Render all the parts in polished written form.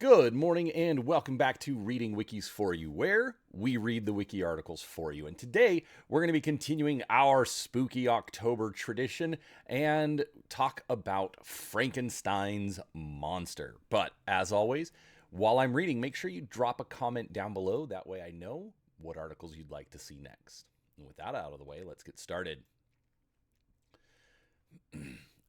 Good morning and welcome back to Reading Wikis for You, where we read the wiki articles for you. And today we're going to be continuing our spooky October tradition and talk about Frankenstein's Monster. But as always, while I'm reading, make sure you drop a comment down below. That way I know what articles you'd like to see next. And with that out of the way, let's get started.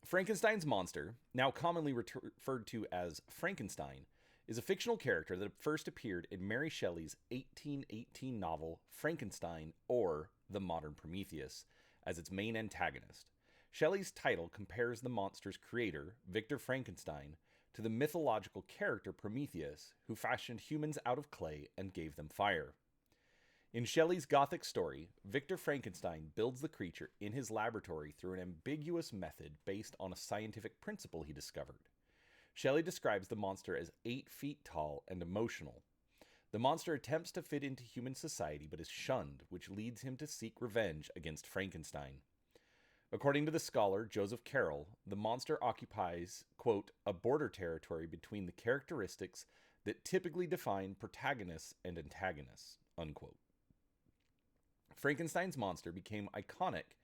Frankenstein's Monster, now commonly referred to as Frankenstein, is a fictional character that first appeared in Mary Shelley's 1818 novel Frankenstein, or The Modern Prometheus, as its main antagonist. Shelley's title compares the monster's creator, Victor Frankenstein, to the mythological character Prometheus, who fashioned humans out of clay and gave them fire. In Shelley's Gothic story, Victor Frankenstein builds the creature in his laboratory through an ambiguous method based on a scientific principle he discovered. Shelley describes the monster as 8 feet tall and emotional. The monster attempts to fit into human society but is shunned, which leads him to seek revenge against Frankenstein. According to the scholar Joseph Carroll, the monster occupies, quote, a border territory between the characteristics that typically define protagonists and antagonists, unquote. Frankenstein's monster became iconic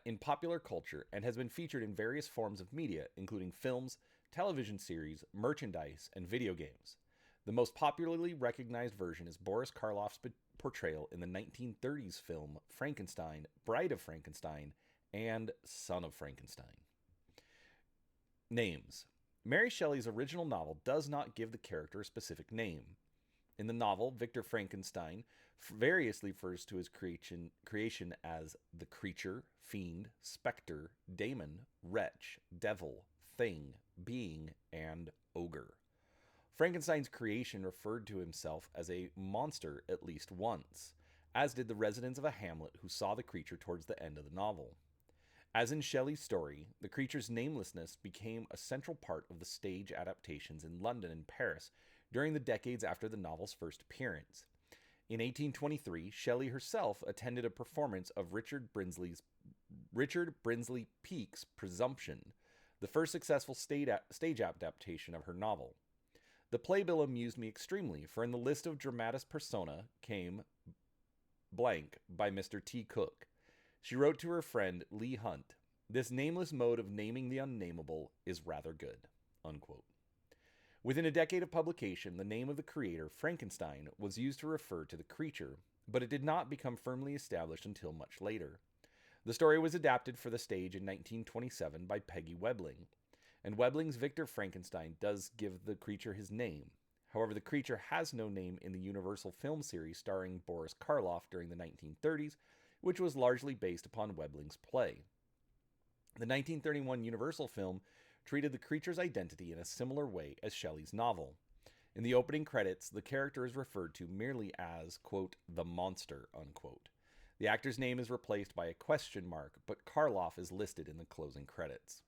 in popular culture and has been featured in various forms of media, including films, television series, merchandise, and video games. The most popularly recognized version is Boris Karloff's portrayal in the 1930s film Frankenstein, Bride of Frankenstein, and Son of Frankenstein. Names. Mary Shelley's original novel does not give the character a specific name. In the novel, Victor Frankenstein variously refers to his creation as the creature, fiend, specter, daemon, wretch, devil, thing, being, and ogre. Frankenstein's creation referred to himself as a monster at least once, as did the residents of a hamlet who saw the creature towards the end of the novel. As in Shelley's story, the creature's namelessness became a central part of the stage adaptations in London and Paris during the decades after the novel's first appearance. In 1823, Shelley herself attended a performance of Richard Brinsley Peake's Presumption, the first successful stage adaptation of her novel. The playbill amused me extremely, for in the list of dramatis persona came blank by Mr. T. Cook. She wrote to her friend Leigh Hunt, "This nameless mode of naming the unnameable is rather good," unquote. Within a decade of publication, the name of the creator, Frankenstein, was used to refer to the creature, but it did not become firmly established until much later. The story was adapted for the stage in 1927 by Peggy Webling, and Webling's Victor Frankenstein does give the creature his name. However, the creature has no name in the Universal film series starring Boris Karloff during the 1930s, which was largely based upon Webling's play. The 1931 Universal film treated the creature's identity in a similar way as Shelley's novel. In the opening credits, the character is referred to merely as, quote, the monster, unquote. The actor's name is replaced by a question mark, but Karloff is listed in the closing credits.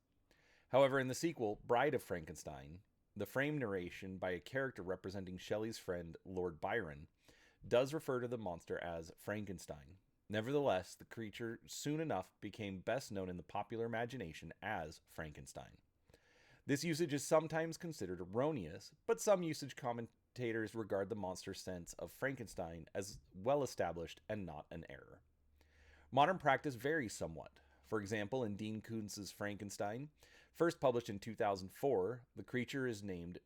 However, in the sequel, Bride of Frankenstein, the frame narration by a character representing Shelley's friend Lord Byron does refer to the monster as Frankenstein. Nevertheless, the creature soon enough became best known in the popular imagination as Frankenstein. This usage is sometimes considered erroneous, but some usage commentators regard the monster's sense of Frankenstein as well established and not an error. Modern practice varies somewhat. For example, in Dean Koontz's Frankenstein, first published in 2004, the creature is named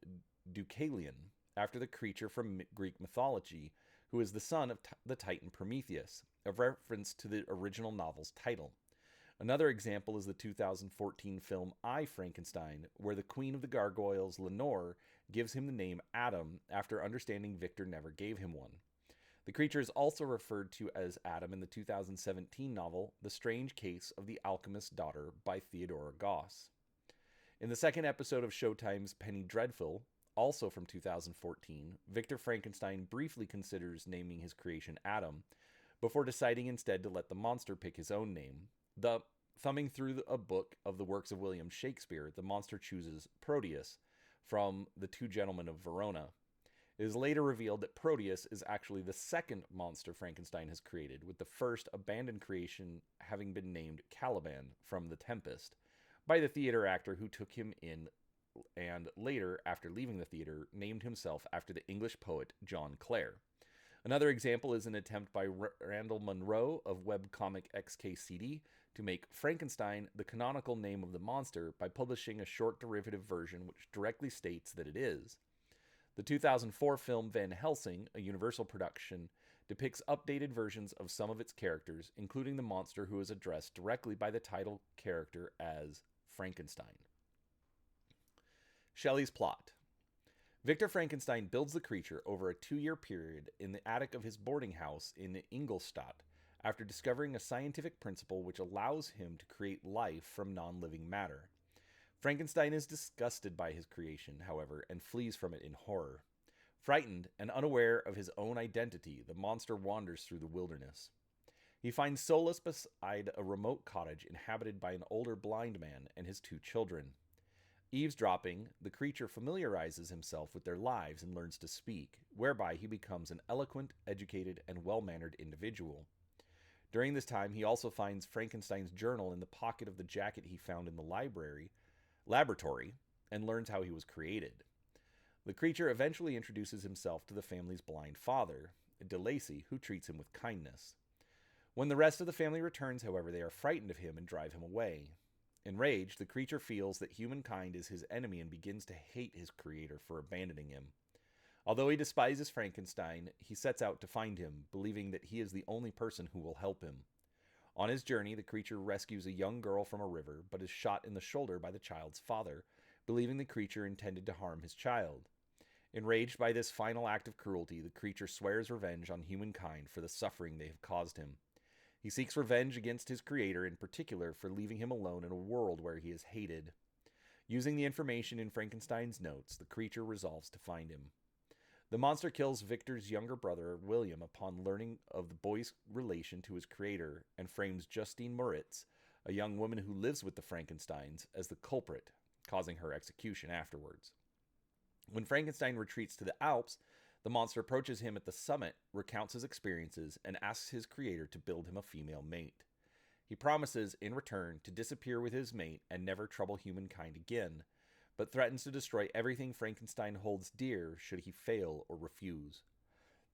Deucalion, after the creature from Greek mythology, who is the son of the Titan Prometheus, a reference to the original novel's title. Another example is the 2014 film I, Frankenstein, where the queen of the gargoyles, Lenore, gives him the name Adam after understanding Victor never gave him one. The creature is also referred to as Adam in the 2017 novel The Strange Case of the Alchemist's Daughter by Theodora Goss. In the second episode of Showtime's Penny Dreadful, also from 2014, Victor Frankenstein briefly considers naming his creation Adam, before deciding instead to let the monster pick his own name. Thumbing through a book of the works of William Shakespeare, the monster chooses Proteus from The Two Gentlemen of Verona. It is later revealed that Proteus is actually the second monster Frankenstein has created, with the first abandoned creation having been named Caliban from The Tempest, by the theater actor who took him in and later, after leaving the theater, named himself after the English poet John Clare. Another example is an attempt by Randall Munroe of webcomic XKCD to make Frankenstein the canonical name of the monster by publishing a short derivative version which directly states that it is. The 2004 film Van Helsing, a Universal production, depicts updated versions of some of its characters, including the monster who is addressed directly by the title character as Frankenstein. Shelley's plot. Victor Frankenstein builds the creature over a 2-year period in the attic of his boarding house in Ingolstadt after discovering a scientific principle which allows him to create life from non-living matter. Frankenstein is disgusted by his creation, however, and flees from it in horror. Frightened and unaware of his own identity, the monster wanders through the wilderness. He finds solace beside a remote cottage inhabited by an older blind man and his 2 children. Eavesdropping, the creature familiarizes himself with their lives and learns to speak, whereby he becomes an eloquent, educated, and well-mannered individual. During this time, he also finds Frankenstein's journal in the pocket of the jacket he found in the laboratory, and learns how he was created. The creature eventually introduces himself to the family's blind father, De Lacy, who treats him with kindness. When the rest of the family returns, however, they are frightened of him and drive him away. Enraged, the creature feels that humankind is his enemy and begins to hate his creator for abandoning him. Although he despises Frankenstein, he sets out to find him, believing that he is the only person who will help him. On his journey, the creature rescues a young girl from a river, but is shot in the shoulder by the child's father, believing the creature intended to harm his child. Enraged by this final act of cruelty, the creature swears revenge on humankind for the suffering they have caused him. He seeks revenge against his creator, in particular for leaving him alone in a world where he is hated. Using the information in Frankenstein's notes, the creature resolves to find him. The monster kills Victor's younger brother, William, upon learning of the boy's relation to his creator, and frames Justine Moritz, a young woman who lives with the Frankensteins, as the culprit, causing her execution afterwards. When Frankenstein retreats to the Alps, the monster approaches him at the summit, recounts his experiences, and asks his creator to build him a female mate. He promises, in return, to disappear with his mate and never trouble humankind again, but threatens to destroy everything Frankenstein holds dear should he fail or refuse.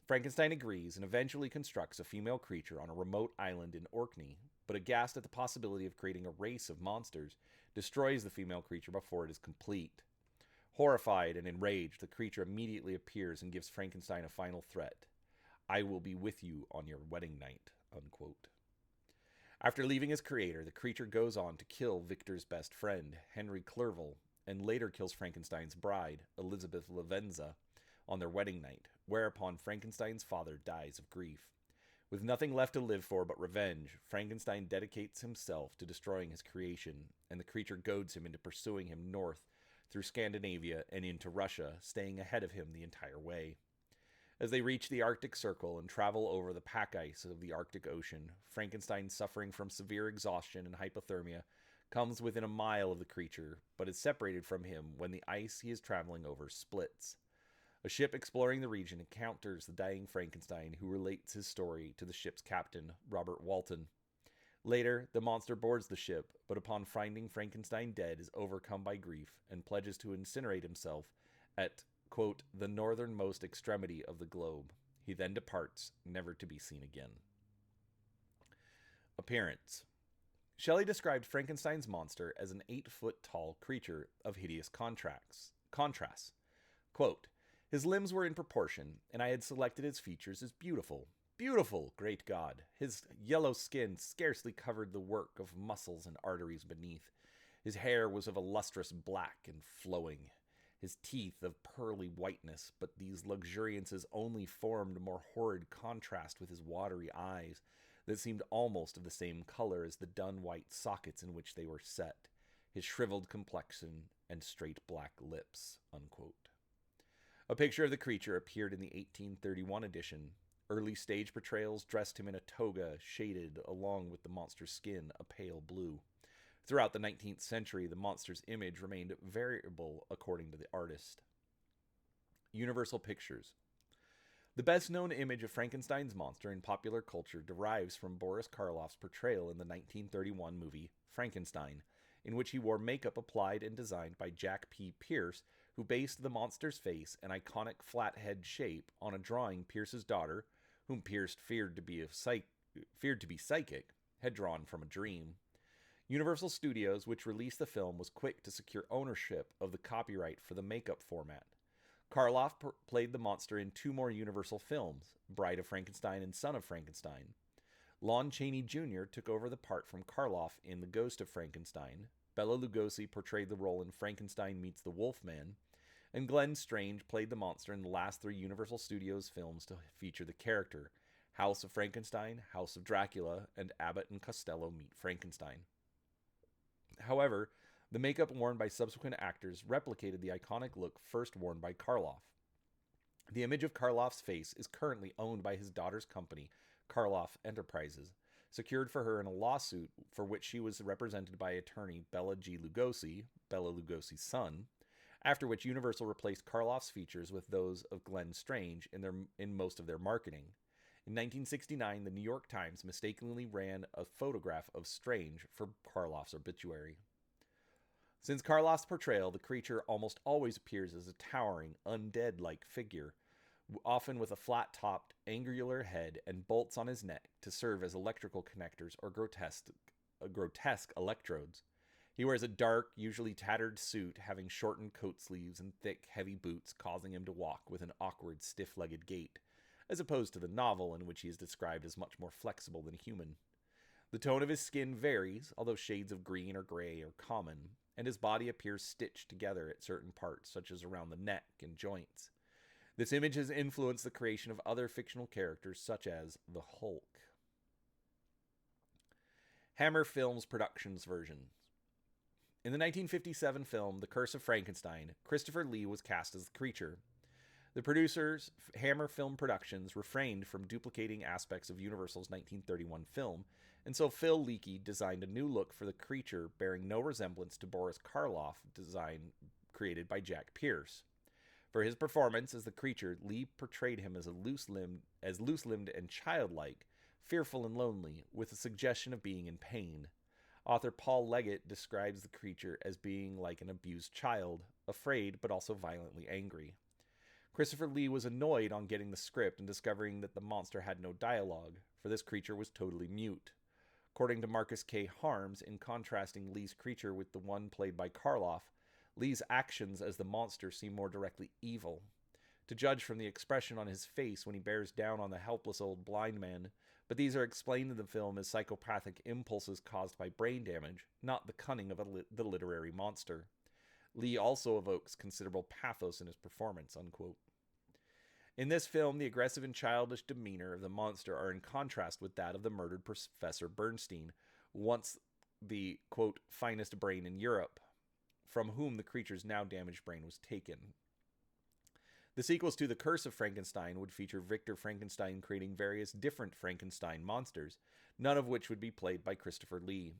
Frankenstein agrees and eventually constructs a female creature on a remote island in Orkney, but aghast at the possibility of creating a race of monsters, destroys the female creature before it is complete. Horrified and enraged, the creature immediately appears and gives Frankenstein a final threat. "I will be with you on your wedding night," unquote. After leaving his creator, the creature goes on to kill Victor's best friend, Henry Clerval, and later kills Frankenstein's bride, Elizabeth Lavenza, on their wedding night, whereupon Frankenstein's father dies of grief. With nothing left to live for but revenge, Frankenstein dedicates himself to destroying his creation, and the creature goads him into pursuing him north through Scandinavia and into Russia, staying ahead of him the entire way. As they reach the Arctic Circle and travel over the pack ice of the Arctic Ocean, Frankenstein, suffering from severe exhaustion and hypothermia, comes within a mile of the creature, but is separated from him when the ice he is traveling over splits. A ship exploring the region encounters the dying Frankenstein, who relates his story to the ship's captain, Robert Walton. Later, the monster boards the ship, but upon finding Frankenstein dead is overcome by grief and pledges to incinerate himself at, quote, the northernmost extremity of the globe. He then departs, never to be seen again. Appearance. Shelley described Frankenstein's monster as an 8-foot-tall creature of hideous contrasts. Quote, "His limbs were in proportion, and I had selected his features as beautiful. Beautiful, great God! His yellow skin scarcely covered the work of muscles and arteries beneath. His hair was of a lustrous black and flowing. His teeth of pearly whiteness, but these luxuriances only formed more horrid contrast with his watery eyes, that seemed almost of the same color as the dun-white sockets in which they were set, his shriveled complexion, and straight black lips," unquote. A picture of the creature appeared in the 1831 edition. Early stage portrayals dressed him in a toga shaded, along with the monster's skin, a pale blue. Throughout the 19th century, the monster's image remained variable according to the artist. Universal Pictures. The best-known image of Frankenstein's monster in popular culture derives from Boris Karloff's portrayal in the 1931 movie Frankenstein, in which he wore makeup applied and designed by Jack P. Pierce, who based the monster's face, an iconic flat head shape, on a drawing Pierce's daughter, whom Pierce feared to be psychic, had drawn from a dream. Universal Studios, which released the film, was quick to secure ownership of the copyright for the makeup format. Karloff played the monster in 2 more Universal films, Bride of Frankenstein and Son of Frankenstein. Lon Chaney Jr. took over the part from Karloff in The Ghost of Frankenstein. Bela Lugosi portrayed the role in Frankenstein Meets the Wolfman, and Glenn Strange played the monster in the last 3 Universal Studios films to feature the character, House of Frankenstein, House of Dracula, and Abbott and Costello Meet Frankenstein. However, the makeup worn by subsequent actors replicated the iconic look first worn by Karloff. The image of Karloff's face is currently owned by his daughter's company, Karloff Enterprises, secured for her in a lawsuit for which she was represented by attorney Bela G. Lugosi, Bela Lugosi's son, after which Universal replaced Karloff's features with those of Glenn Strange in most of their marketing. In 1969, the New York Times mistakenly ran a photograph of Strange for Karloff's obituary. Since Karloff's portrayal, the creature almost always appears as a towering, undead-like figure, often with a flat-topped, angular head and bolts on his neck to serve as electrical connectors or grotesque electrodes. He wears a dark, usually tattered suit having shortened coat sleeves and thick, heavy boots, causing him to walk with an awkward, stiff-legged gait, as opposed to the novel in which he is described as much more flexible than human. The tone of his skin varies, although shades of green or gray are common, and his body appears stitched together at certain parts, such as around the neck and joints. This image has influenced the creation of other fictional characters, such as the Hulk. Hammer Films Productions versions. In the 1957 film The Curse of Frankenstein, Christopher Lee was cast as the creature. The producers, Hammer Film Productions, refrained from duplicating aspects of Universal's 1931 film, and so Phil Leakey designed a new look for the creature bearing no resemblance to Boris Karloff design created by Jack Pierce. For his performance as the creature, Lee portrayed him as loose-limbed and childlike, fearful and lonely, with a suggestion of being in pain. Author Paul Leggett describes the creature as being like an abused child, afraid but also violently angry. Christopher Lee was annoyed on getting the script and discovering that the monster had no dialogue, for this creature was totally mute. According to Marcus K. Harms, in contrasting Lee's creature with the one played by Karloff, Lee's actions as the monster seem more directly evil. To judge from the expression on his face when he bears down on the helpless old blind man, but these are explained in the film as psychopathic impulses caused by brain damage, not the cunning of the literary monster. Lee also evokes considerable pathos in his performance, unquote. In this film, the aggressive and childish demeanor of the monster are in contrast with that of the murdered Professor Bernstein, once the, quote, finest brain in Europe, from whom the creature's now damaged brain was taken. The sequels to The Curse of Frankenstein would feature Victor Frankenstein creating various different Frankenstein monsters, none of which would be played by Christopher Lee.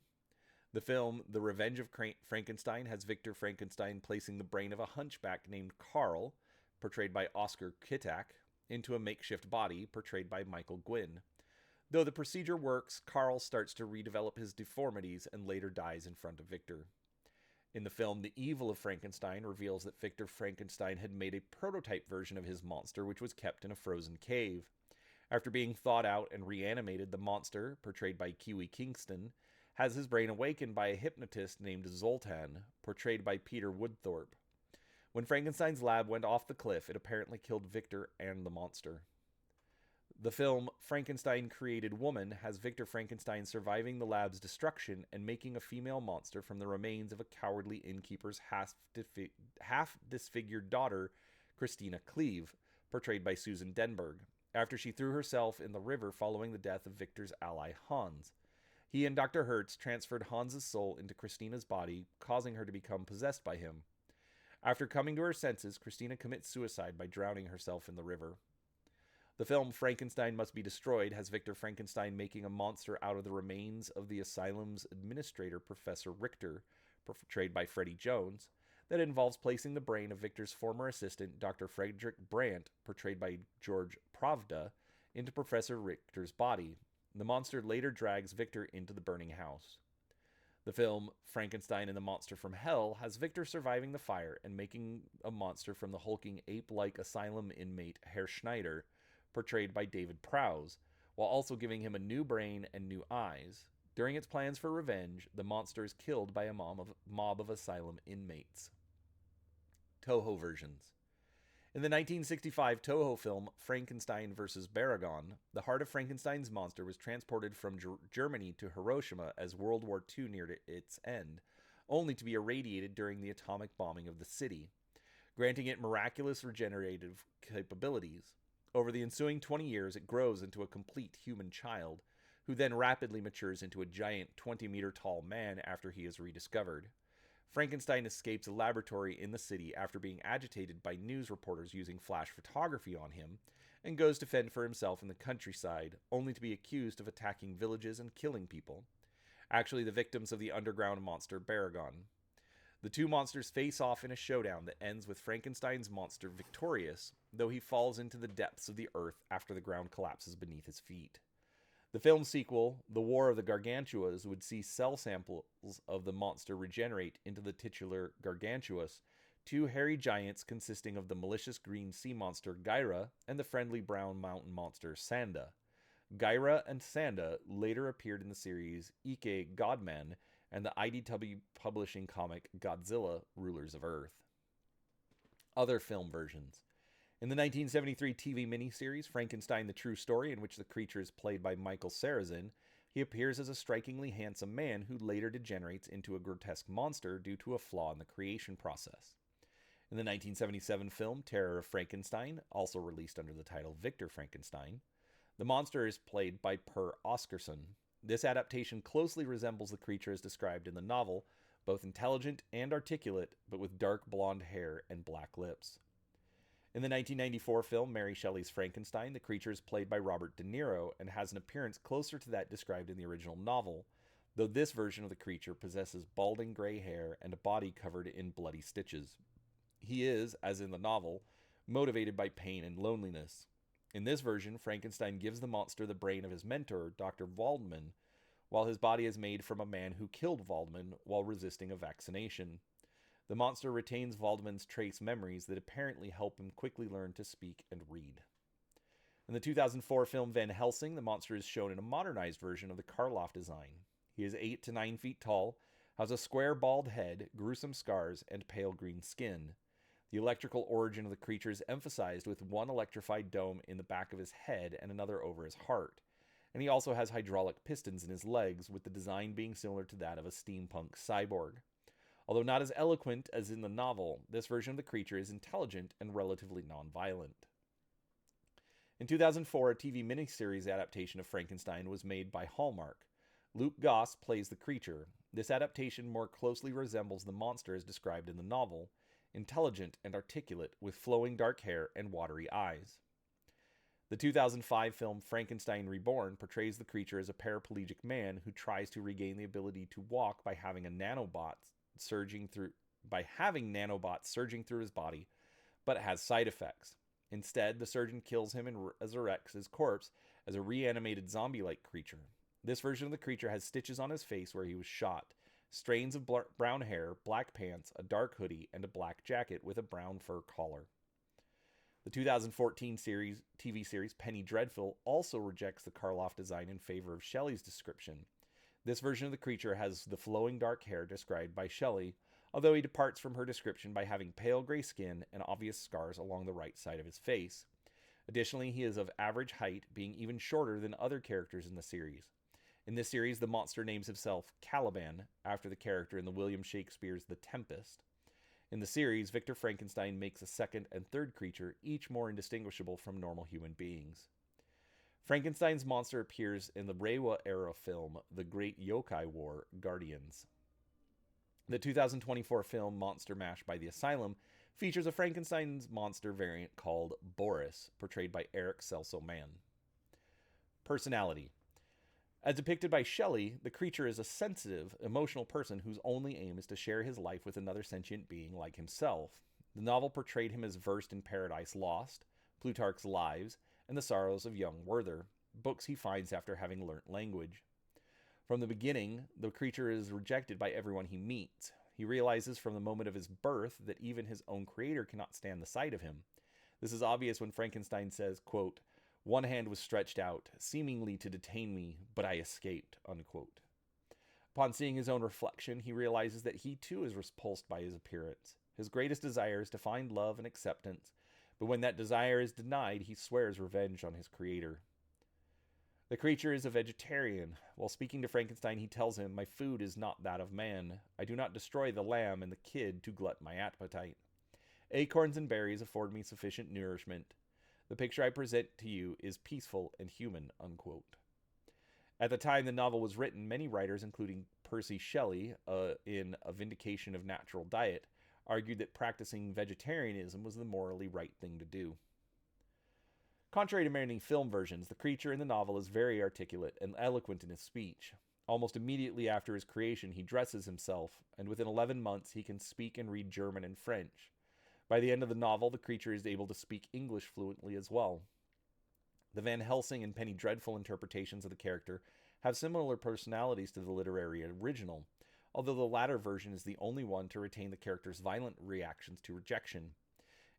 The film The Revenge of Frankenstein has Victor Frankenstein placing the brain of a hunchback named Carl, portrayed by Oscar Kittak, into a makeshift body, portrayed by Michael Gwynn. Though the procedure works, Carl starts to redevelop his deformities and later dies in front of Victor. In the film The Evil of Frankenstein reveals that Victor Frankenstein had made a prototype version of his monster which was kept in a frozen cave. After being thawed out and reanimated, the monster, portrayed by Kiwi Kingston, has his brain awakened by a hypnotist named Zoltan, portrayed by Peter Woodthorpe. When Frankenstein's lab went off the cliff, it apparently killed Victor and the monster. The film Frankenstein Created Woman has Victor Frankenstein surviving the lab's destruction and making a female monster from the remains of a cowardly innkeeper's half-disfigured daughter, Christina Cleave, portrayed by Susan Denberg, after she threw herself in the river following the death of Victor's ally Hans. He and Dr. Hertz transferred Hans's soul into Christina's body, causing her to become possessed by him. After coming to her senses, Christina commits suicide by drowning herself in the river. The film Frankenstein Must Be Destroyed has Victor Frankenstein making a monster out of the remains of the asylum's administrator, Professor Richter, portrayed by Freddie Jones, that involves placing the brain of Victor's former assistant, Dr. Frederick Brandt, portrayed by George Pravda, into Professor Richter's body. The monster later drags Victor into the burning house. The film Frankenstein and the Monster from Hell has Victor surviving the fire and making a monster from the hulking ape-like asylum inmate Herr Schneider, portrayed by David Prowse, while also giving him a new brain and new eyes. During its plans for revenge, the monster is killed by a mob of asylum inmates. Toho versions. In the 1965 Toho film Frankenstein vs. Baragon, the heart of Frankenstein's monster was transported from Germany to Hiroshima as World War II neared its end, only to be irradiated during the atomic bombing of the city, granting it miraculous regenerative capabilities. Over the ensuing 20 years, it grows into a complete human child, who then rapidly matures into a giant 20-meter-tall man after he is rediscovered. Frankenstein escapes a laboratory in the city after being agitated by news reporters using flash photography on him, and goes to fend for himself in the countryside, only to be accused of attacking villages and killing people. Actually, the victims of the underground monster Baragon. The two monsters face off in a showdown that ends with Frankenstein's monster victorious, though he falls into the depths of the earth after the ground collapses beneath his feet. The film sequel, The War of the Gargantuas, would see cell samples of the monster regenerate into the titular Gargantuas, two hairy giants consisting of the malicious green sea monster Gyra and the friendly brown mountain monster Sanda. Gyra and Sanda later appeared in the series Ike Godman and the IDW publishing comic Godzilla Rulers of Earth. Other film versions. In the 1973 TV miniseries Frankenstein the True Story, in which the creature is played by Michael Sarrazin, he appears as a strikingly handsome man who later degenerates into a grotesque monster due to a flaw in the creation process. In the 1977 film Terror of Frankenstein, also released under the title Victor Frankenstein, the monster is played by Per Oscarsson. This adaptation closely resembles the creature as described in the novel, both intelligent and articulate, but with dark blonde hair and black lips. In the 1994 film Mary Shelley's Frankenstein, the creature is played by Robert De Niro and has an appearance closer to that described in the original novel, though this version of the creature possesses balding gray hair and a body covered in bloody stitches. He is, as in the novel, motivated by pain and loneliness. In this version, Frankenstein gives the monster the brain of his mentor, Dr. Waldman, while his body is made from a man who killed Waldman while resisting a vaccination. The monster retains Waldman's trace memories that apparently help him quickly learn to speak and read. In the 2004 film Van Helsing, the monster is shown in a modernized version of the Karloff design. He is 8 to 9 feet tall, has a square bald head, gruesome scars, and pale green skin. The electrical origin of the creature is emphasized with one electrified dome in the back of his head and another over his heart. And he also has hydraulic pistons in his legs, with the design being similar to that of a steampunk cyborg. Although not as eloquent as in the novel, this version of the creature is intelligent and relatively non-violent. In 2004, a TV miniseries adaptation of Frankenstein was made by Hallmark. Luke Goss plays the creature. This adaptation more closely resembles the monster as described in the novel, intelligent and articulate, with flowing dark hair and watery eyes. The 2005 film Frankenstein Reborn portrays the creature as a paraplegic man who tries to regain the ability to walk by having nanobots surging through his body, but it has side effects. Instead, the surgeon kills him and resurrects his corpse as a reanimated zombie-like creature. This version of the creature has stitches on his face where he was shot, strains of brown hair, black pants, a dark hoodie, and a black jacket with a brown fur collar. The 2014 TV series Penny Dreadful also rejects the Karloff design in favor of Shelley's description. This version of the creature has the flowing dark hair described by Shelley, although he departs from her description by having pale gray skin and obvious scars along the right side of his face. Additionally, he is of average height, being even shorter than other characters in the series. In this series, the monster names himself Caliban, after the character in the William Shakespeare's The Tempest. In the series, Victor Frankenstein makes a second and third creature, each more indistinguishable from normal human beings. Frankenstein's monster appears in the Reiwa-era film The Great Yokai War, Guardians. The 2024 film Monster Mash by the Asylum features a Frankenstein's monster variant called Boris, portrayed by Eric Celso Mann. Personality. As depicted by Shelley, the creature is a sensitive, emotional person whose only aim is to share his life with another sentient being like himself. The novel portrayed him as versed in Paradise Lost, Plutarch's Lives, and The Sorrows of Young Werther, books he finds after having learnt language. From the beginning, the creature is rejected by everyone he meets. He realizes from the moment of his birth that even his own creator cannot stand the sight of him. This is obvious when Frankenstein says, quote, "One hand was stretched out, seemingly to detain me, but I escaped," unquote. Upon seeing his own reflection, he realizes that he too is repulsed by his appearance. His greatest desire is to find love and acceptance, but when that desire is denied, he swears revenge on his creator. The creature is a vegetarian. While speaking to Frankenstein, he tells him, "My food is not that of man. I do not destroy the lamb and the kid to glut my appetite. Acorns and berries afford me sufficient nourishment. The picture I present to you is peaceful and human," unquote. At the time the novel was written, many writers, including Percy Shelley, in A Vindication of Natural Diet, argued that practicing vegetarianism was the morally right thing to do. Contrary to many film versions, the creature in the novel is very articulate and eloquent in his speech. Almost immediately after his creation, he dresses himself, and within 11 months he can speak and read German and French. By the end of the novel, the creature is able to speak English fluently as well. The Van Helsing and Penny Dreadful interpretations of the character have similar personalities to the literary original, although the latter version is the only one to retain the character's violent reactions to rejection.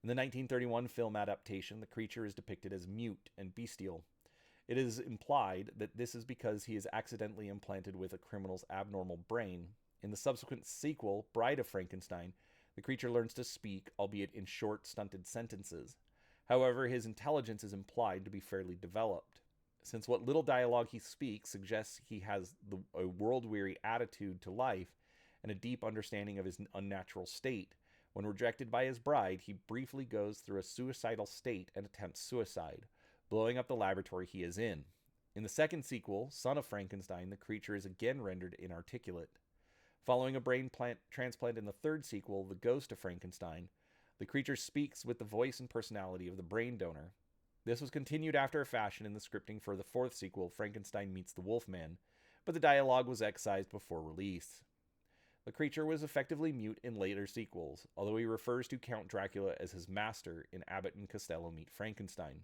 In the 1931 film adaptation, the creature is depicted as mute and bestial. It is implied that this is because he is accidentally implanted with a criminal's abnormal brain. In the subsequent sequel, Bride of Frankenstein, the creature learns to speak, albeit in short, stunted sentences. However, his intelligence is implied to be fairly developed. Since what little dialogue he speaks suggests he has a world-weary attitude to life and a deep understanding of his unnatural state, when rejected by his bride, he briefly goes through a suicidal state and attempts suicide, blowing up the laboratory he is in. In the second sequel, Son of Frankenstein, the creature is again rendered inarticulate. Following a brain transplant in the third sequel, The Ghost of Frankenstein, the creature speaks with the voice and personality of the brain donor. This was continued after a fashion in the scripting for the fourth sequel, Frankenstein Meets the Wolfman, but the dialogue was excised before release. The creature was effectively mute in later sequels, although he refers to Count Dracula as his master in Abbott and Costello Meet Frankenstein.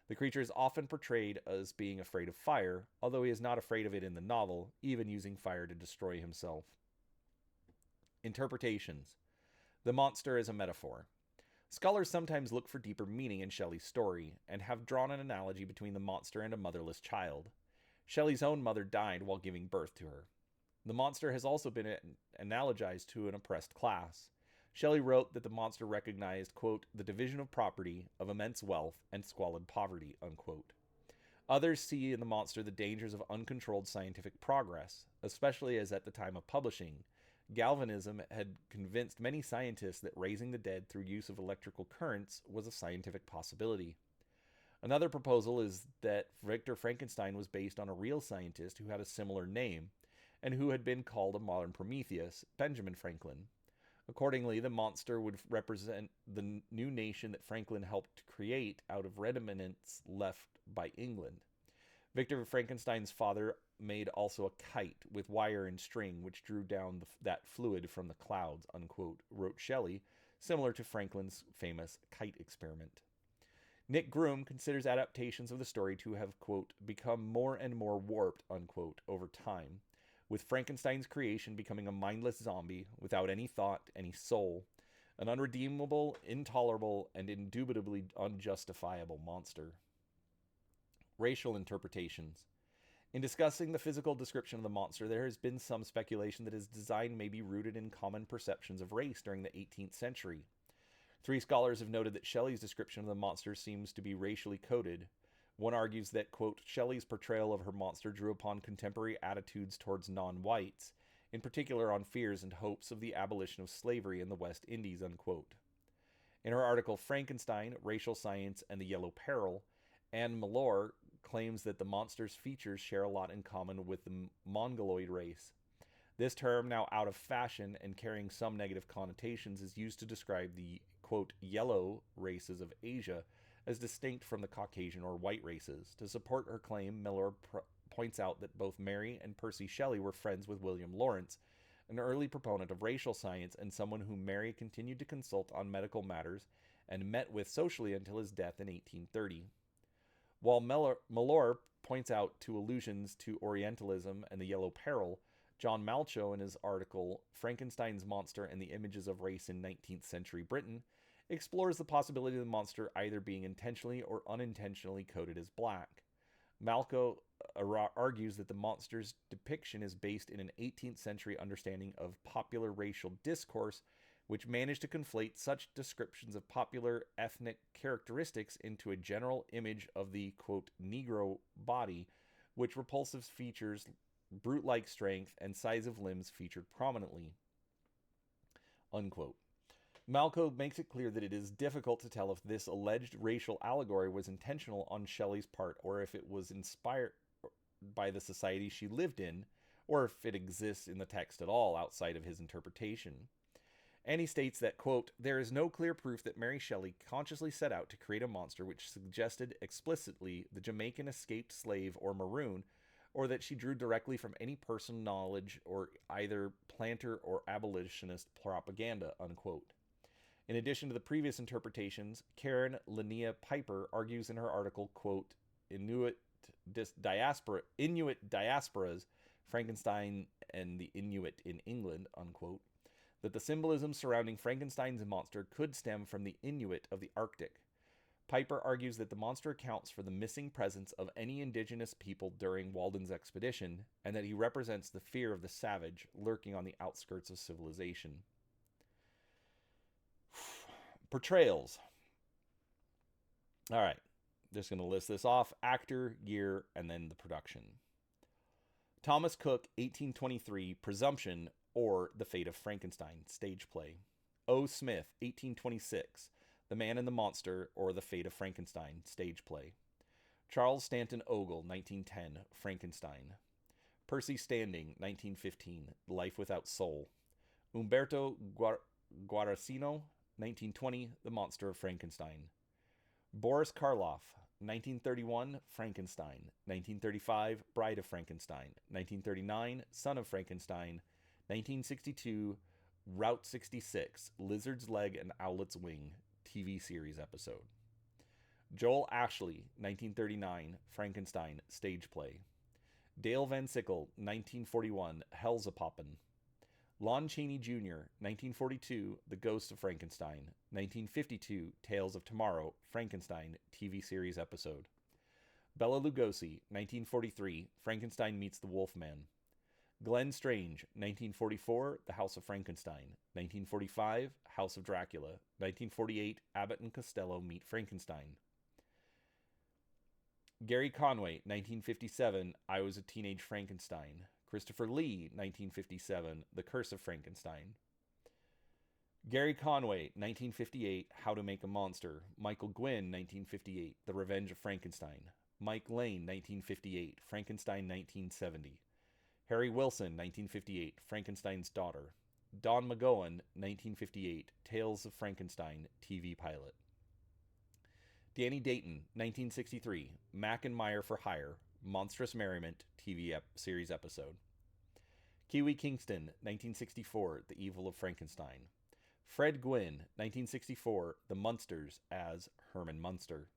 The creature is often portrayed as being afraid of fire, although he is not afraid of it in the novel, even using fire to destroy himself. Interpretations. The monster as a metaphor. Scholars sometimes look for deeper meaning in Shelley's story, and have drawn an analogy between the monster and a motherless child. Shelley's own mother died while giving birth to her. The monster has also been analogized to an oppressed class. Shelley wrote that the monster recognized, quote, "the division of property, of immense wealth, and squalid poverty," unquote. Others see in the monster the dangers of uncontrolled scientific progress, especially as at the time of publishing, galvanism had convinced many scientists that raising the dead through use of electrical currents was a scientific possibility. Another proposal is that Victor Frankenstein was based on a real scientist who had a similar name, and who had been called a modern Prometheus, Benjamin Franklin. Accordingly, the monster would represent the new nation that Franklin helped create out of remnants left by England. Victor Frankenstein's father made also a kite with wire and string which drew down that fluid from the clouds, unquote, wrote Shelley, similar to Franklin's famous kite experiment. Nick Groom considers adaptations of the story to have, quote, become more and more warped, unquote, over time, with Frankenstein's creation becoming a mindless zombie without any thought, any soul, an unredeemable, intolerable, and indubitably unjustifiable monster. Racial interpretations. In discussing the physical description of the monster, there has been some speculation that his design may be rooted in common perceptions of race during the 18th century. 3 scholars have noted that Shelley's description of the monster seems to be racially coded. One argues that, quote, Shelley's portrayal of her monster drew upon contemporary attitudes towards non-whites, in particular on fears and hopes of the abolition of slavery in the West Indies, unquote. In her article Frankenstein, Racial Science and the Yellow Peril, Anne Malor claims that the monster's features share a lot in common with the Mongoloid race. This term, now out of fashion and carrying some negative connotations, is used to describe the, quote, yellow races of Asia as distinct from the Caucasian or white races. To support her claim, Miller points out that both Mary and Percy Shelley were friends with William Lawrence, an early proponent of racial science and someone whom Mary continued to consult on medical matters and met with socially until his death in 1830. While Mellor points out to allusions to Orientalism and the Yellow Peril, John Malcho, in his article Frankenstein's Monster and the Images of Race in 19th Century Britain, explores the possibility of the monster either being intentionally or unintentionally coded as black. Malcho argues that the monster's depiction is based in an 18th century understanding of popular racial discourse, which managed to conflate such descriptions of popular ethnic characteristics into a general image of the, quote, Negro body, which repulsive features, brute-like strength, and size of limbs featured prominently, unquote. Malcho makes it clear that it is difficult to tell if this alleged racial allegory was intentional on Shelley's part or if it was inspired by the society she lived in, or if it exists in the text at all outside of his interpretation. And he states that, quote, there is no clear proof that Mary Shelley consciously set out to create a monster which suggested explicitly the Jamaican escaped slave or maroon, or that she drew directly from any personal knowledge or either planter or abolitionist propaganda, unquote. In addition to the previous interpretations, Karen Linnea Piper argues in her article, quote, Inuit diasporas, Frankenstein and the Inuit in England, unquote, that the symbolism surrounding Frankenstein's monster could stem from the Inuit of the Arctic. Piper argues that the monster accounts for the missing presence of any indigenous people during Walden's expedition, and that he represents the fear of the savage lurking on the outskirts of civilization. Portrayals. All right, just going to list this off. Actor, year, and then the production. Thomas Cook, 1823, Presumption, or The Fate of Frankenstein, stage play. O. Smith, 1826, The Man and the Monster, or The Fate of Frankenstein, stage play. Charles Stanton Ogle, 1910, Frankenstein. Percy Standing, 1915, Life Without Soul. Umberto Guarasino, 1920, The Monster of Frankenstein. Boris Karloff, 1931, Frankenstein. 1935, Bride of Frankenstein. 1939, Son of Frankenstein. 1962, Route 66, Lizard's Leg and Owlet's Wing, TV series episode. Joel Ashley, 1939, Frankenstein, stage play. Dale Van Sickle, 1941, Hellzapoppen. Lon Chaney Jr., 1942, The Ghost of Frankenstein. 1952, Tales of Tomorrow, Frankenstein, TV series episode. Bela Lugosi, 1943, Frankenstein Meets the Wolfman. Glenn Strange, 1944, The House of Frankenstein. 1945, House of Dracula. 1948, Abbott and Costello Meet Frankenstein. Gary Conway, 1957, I Was a Teenage Frankenstein. Christopher Lee, 1957, The Curse of Frankenstein. Gary Conway, 1958, How to Make a Monster. Michael Gwynn, 1958, The Revenge of Frankenstein. Mike Lane, 1958, Frankenstein 1970. Harry Wilson, 1958, Frankenstein's Daughter. Don McGowan, 1958, Tales of Frankenstein, TV pilot. Danny Dayton, 1963, Mack and Meyer for Hire, Monstrous Merriment, TV series episode. Kiwi Kingston, 1964, The Evil of Frankenstein. Fred Gwynn, 1964, The Munsters as Herman Munster.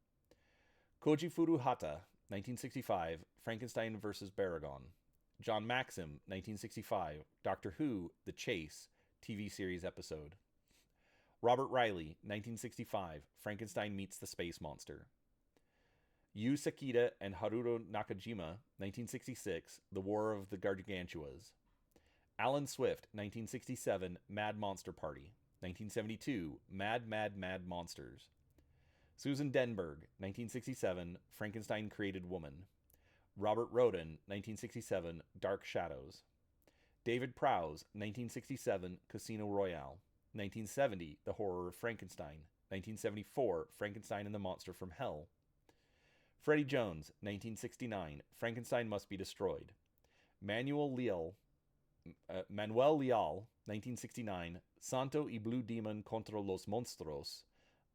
Koji Furuhata, 1965, Frankenstein vs. Baragon. John Maxim, 1965, Doctor Who, The Chase, TV series episode. Robert Riley, 1965, Frankenstein Meets the Space Monster. Yu Sakita and Haruo Nakajima, 1966, The War of the Gargantuas. Alan Swift, 1967, Mad Monster Party. 1972, Mad, Mad, Mad Monsters. Susan Denberg, 1967, Frankenstein Created Woman. Robert Roden, 1967, Dark Shadows. David Prowse, 1967, Casino Royale. 1970, The Horror of Frankenstein. 1974, Frankenstein and the Monster from Hell. Freddie Jones, 1969, Frankenstein Must Be Destroyed. Manuel Leal, 1969, Santo y Blue Demon contra los Monstruos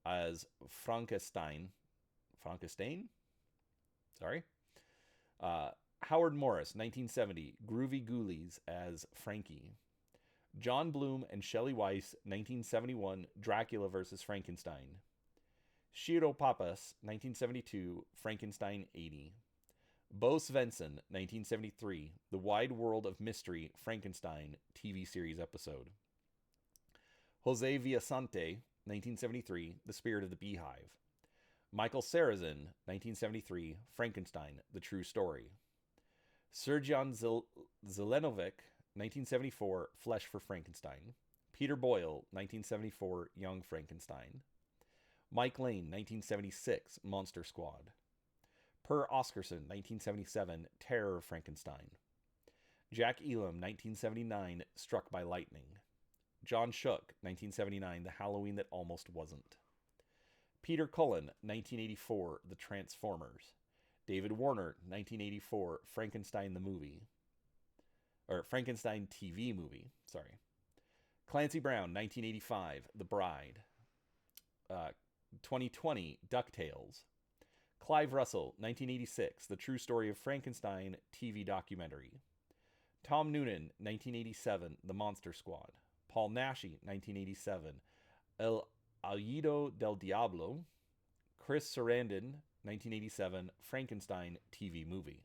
as Frankenstein. Sorry. Howard Morris, 1970, Groovy Ghoulies as Frankie. John Bloom and Shelley Weiss, 1971, Dracula vs. Frankenstein. Shiro Papas, 1972, Frankenstein 80. Bo Svensson, 1973, The Wide World of Mystery, Frankenstein TV series episode. Jose Villasante, 1973, The Spirit of the Beehive. Michael Sarrazin, 1973, Frankenstein, The True Story. Serjan Zelenovic, 1974, Flesh for Frankenstein. Peter Boyle, 1974, Young Frankenstein. Mike Lane, 1976, Monster Squad. Per Oscarson, 1977, Terror of Frankenstein. Jack Elam, 1979, Struck by Lightning. John Shook, 1979, The Halloween That Almost Wasn't. Peter Cullen, 1984, The Transformers. David Warner, 1984, Frankenstein the Movie. Or Frankenstein TV movie, sorry. Clancy Brown, 1985, The Bride. 2020, DuckTales. Clive Russell, 1986, The True Story of Frankenstein TV documentary. Tom Noonan, 1987, The Monster Squad. Paul Naschy, 1987, El Aullido del Diablo. Chris Sarandon, 1987, Frankenstein TV movie.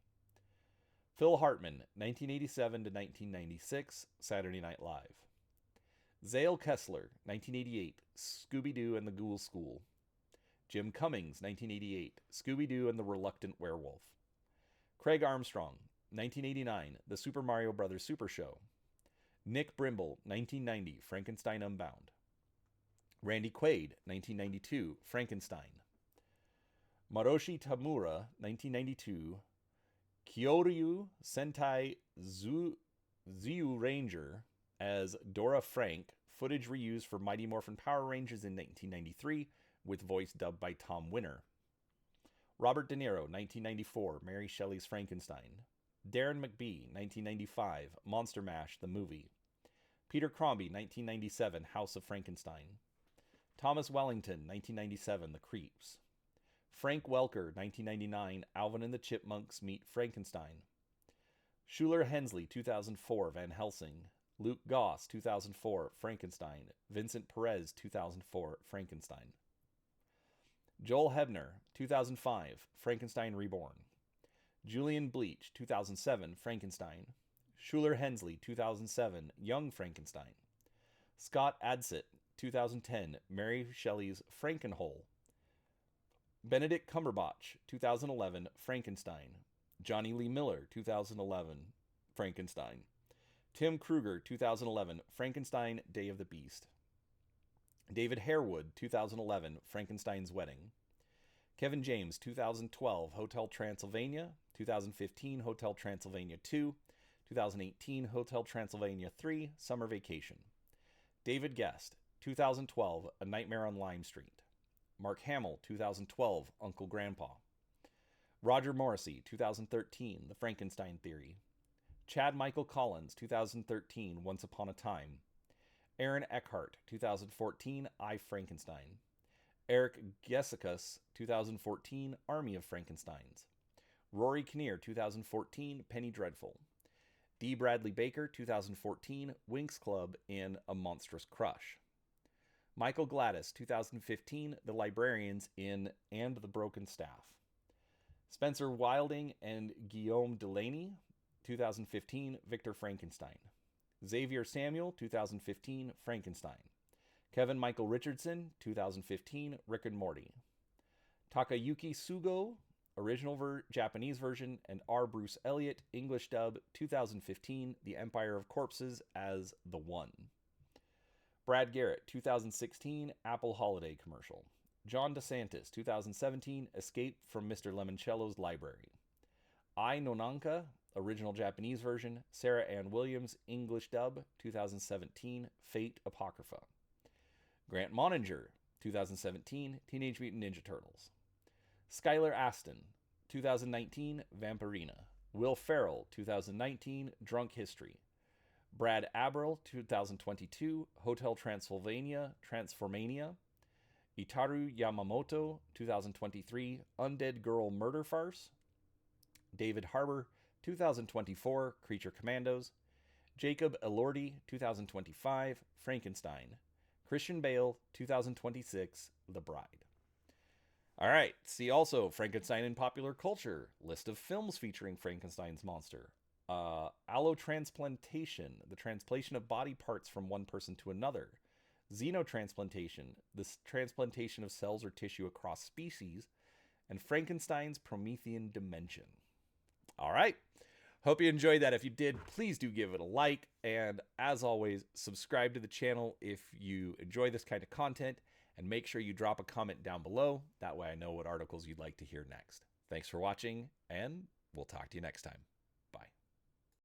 Phil Hartman, 1987 to 1996, Saturday Night Live. Zale Kessler, 1988, Scooby-Doo and the Ghoul School. Jim Cummings, 1988, Scooby-Doo and the Reluctant Werewolf. Craig Armstrong, 1989, The Super Mario Bros. Super Show. Nick Brimble, 1990, Frankenstein Unbound. Randy Quaid, 1992, Frankenstein. Maroshi Tamura, 1992, Kyoryu Sentai Zyu Ranger as Dora Frank, footage reused for Mighty Morphin Power Rangers in 1993, with voice dubbed by Tom Winner. Robert De Niro, 1994, Mary Shelley's Frankenstein. Darren McBee, 1995, Monster Mash, the movie. Peter Crombie, 1997, House of Frankenstein. Thomas Wellington, 1997, The Creeps. Frank Welker, 1999, Alvin and the Chipmunks Meet Frankenstein. Schuler Hensley, 2004, Van Helsing. Luke Goss, 2004, Frankenstein. Vincent Perez, 2004, Frankenstein. Joel Hebner, 2005, Frankenstein Reborn. Julian Bleach, 2007, Frankenstein. Schuler Hensley, 2007, Young Frankenstein. Scott Adsit, 2010, Mary Shelley's Frankenhole. Benedict Cumberbatch, 2011, Frankenstein. Johnny Lee Miller, 2011, Frankenstein. Tim Kruger, 2011, Frankenstein, Day of the Beast. David Harewood, 2011, Frankenstein's Wedding. Kevin James, 2012, Hotel Transylvania. 2015, Hotel Transylvania 2. 2018, Hotel Transylvania 3, Summer Vacation. David Guest, 2012, A Nightmare on Lime Street. Mark Hamill, 2012, Uncle Grandpa. Roger Morrissey, 2013, The Frankenstein Theory. Chad Michael Collins, 2013, Once Upon a Time. Aaron Eckhart, 2014, I, Frankenstein. Eric Gesicus, 2014, Army of Frankensteins. Rory Kinnear, 2014, Penny Dreadful. D. Bradley Baker, 2014, Winx Club in A Monstrous Crush. Michael Gladys, 2015, The Librarians in And the Broken Staff. Spencer Wilding and Guillaume Delaney, 2015, Victor Frankenstein. Xavier Samuel, 2015, Frankenstein. Kevin Michael Richardson, 2015, Rick and Morty. Takayuki Sugo, original Japanese version, and R. Bruce Elliott, English dub, 2015, The Empire of Corpses as The One. Brad Garrett, 2016, Apple Holiday commercial. John DeSantis, 2017, Escape from Mr. Lemoncello's Library. I, Nonanka, original Japanese version, Sarah Ann Williams, English dub, 2017, Fate Apocrypha. Grant Moninger, 2017, Teenage Mutant Ninja Turtles. Skylar Aston, 2019, Vampirina. Will Ferrell, 2019, Drunk History. Brad Abril, 2022, Hotel Transylvania, Transformania. Itaru Yamamoto, 2023, Undead Girl Murder Farce. David Harbour, 2024, Creature Commandos. Jacob Elordi, 2025, Frankenstein. Christian Bale, 2026, The Bride. All right. See also Frankenstein in popular culture. List of films featuring Frankenstein's monster. Allotransplantation, the transplantation of body parts from one person to another. Xenotransplantation, the transplantation of cells or tissue across species. And Frankenstein's Promethean dimension. All right. Hope you enjoyed that. If you did, please do give it a like. And as always, subscribe to the channel if you enjoy this kind of content. And make sure you drop a comment down below. That way I know what articles you'd like to hear next. Thanks for watching, and we'll talk to you next time.